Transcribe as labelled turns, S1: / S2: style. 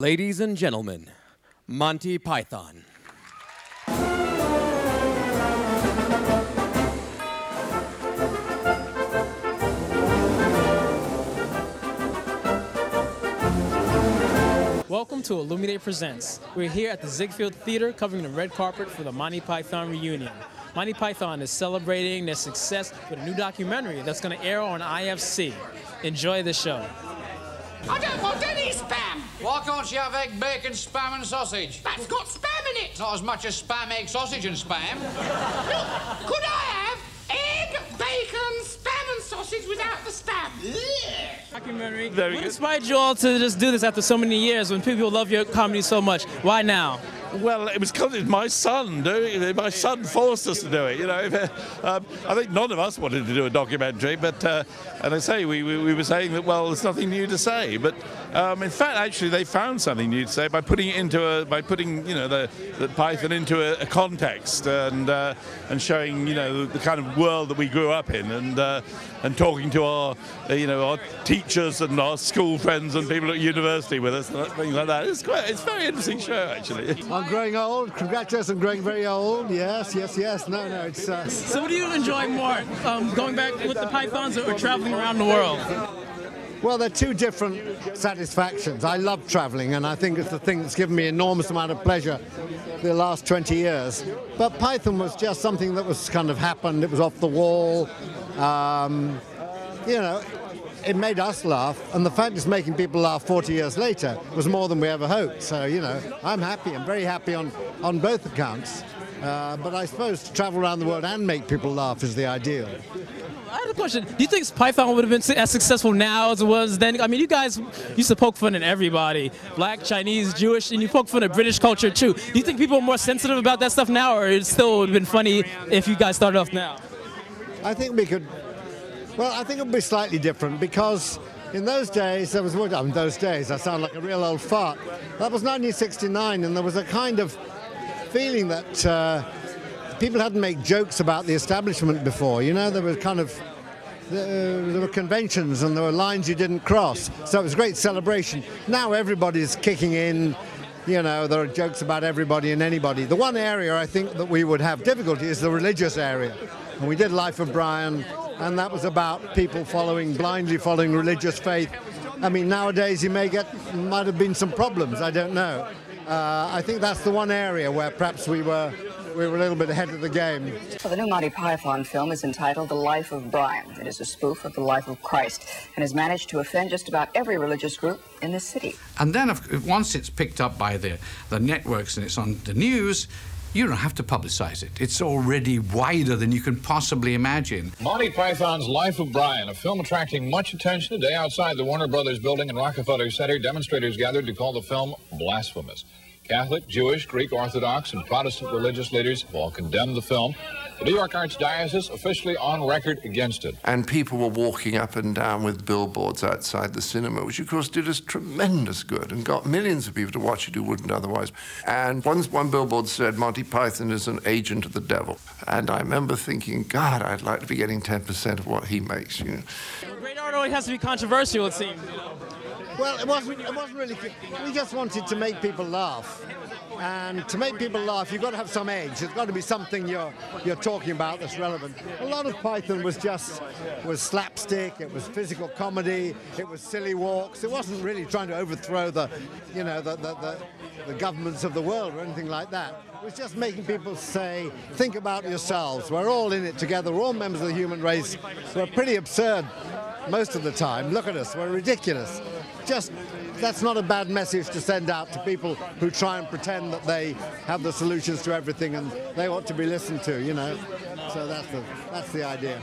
S1: Ladies and gentlemen, Monty Python.
S2: Welcome to Illuminate Presents. We're here at the Ziegfeld Theater covering the red carpet for the Monty Python Reunion. Monty Python is celebrating their success with a new documentary that's going to air on IFC. Enjoy the show.
S3: I don't want any spam!
S4: Why can't you have egg, bacon, spam and sausage?
S3: That's got spam in it!
S4: Not as much as spam, egg, sausage and spam.
S3: Look, could I have egg, bacon, spam and sausage without the spam?
S2: Documentary. What inspired you all to just do this after so many years when people love your comedy so much? Why now?
S5: Well, it was because it's my son doing it. My son forced us to do it. You know, I think none of us wanted to do a documentary, but and I say we were saying that, well, there's nothing new to say. But in fact, actually, they found something new to say by putting it into the Python into a context and showing the kind of world that we grew up in and talking to our our teachers and our school friends and people at university with us and things like that. It's a very interesting show, actually.
S6: I'm growing old. Congratulations, I'm growing very old. Yes. No, it's...
S2: So what do you enjoy more, going back with the Pythons or traveling around the world?
S6: Well, they're two different satisfactions. I love traveling, and I think it's the thing that's given me enormous amount of pleasure the last 20 years. But Python was just something that was kind of happened. It was off the wall. It made us laugh, and the fact it's making people laugh 40 years later was more than we ever hoped. So, I'm happy. I'm very happy on both accounts. But I suppose to travel around the world and make people laugh is the ideal.
S2: I have a question. Do you think Python would have been as successful now as it was then? I mean, you guys used to poke fun at everybody. Black, Chinese, Jewish, and you poke fun at British culture, too. Do you think people are more sensitive about that stuff now, or it still would have been funny if you guys started off now?
S6: I think we could... Well, I think it would be slightly different because in those days, I sound like a real old fart. That was 1969, and there was a kind of feeling that people hadn't made jokes about the establishment before. There were there were conventions and there were lines you didn't cross. So it was a great celebration. Now everybody's kicking in. There are jokes about everybody and anybody. The one area I think that we would have difficulty is the religious area. And we did Life of Brian, and that was about people blindly following religious faith. I mean, nowadays might have been some problems, I don't know. I think that's the one area where perhaps we were a little bit ahead of the game.
S7: Well, the new Monty Python film is entitled The Life of Brian. It is a spoof of the life of Christ and has managed to offend just about every religious group in this city.
S8: And then once it's picked up by the networks and it's on the news, you don't have to publicize it. It's already wider than you can possibly imagine.
S9: Monty Python's Life of Brian, a film attracting much attention today outside the Warner Brothers building in Rockefeller Center. Demonstrators gathered to call the film blasphemous. Catholic, Jewish, Greek Orthodox, and Protestant religious leaders have all condemned the film. The New York Archdiocese officially on record against it.
S10: And people were walking up and down with billboards outside the cinema, which of course did us tremendous good and got millions of people to watch it who wouldn't otherwise. And one billboard said, Monty Python is an agent of the devil. And I remember thinking, God, I'd like to be getting 10% of what he makes.
S2: Great art always has to be controversial, it seems.
S6: Well, it wasn't really. We just wanted to make people laugh, and to make people laugh, you've got to have some edge. There's got to be something you're talking about that's relevant. A lot of Python was slapstick. It was physical comedy. It was silly walks. It wasn't really trying to overthrow the governments of the world or anything like that. It was just making people say, think about yourselves. We're all in it together. We're all members of the human race. We're pretty absurd most of the time. Look at us. We're ridiculous. That's not a bad message to send out to people who try and pretend that they have the solutions to everything and they ought to be listened to, So that's the idea.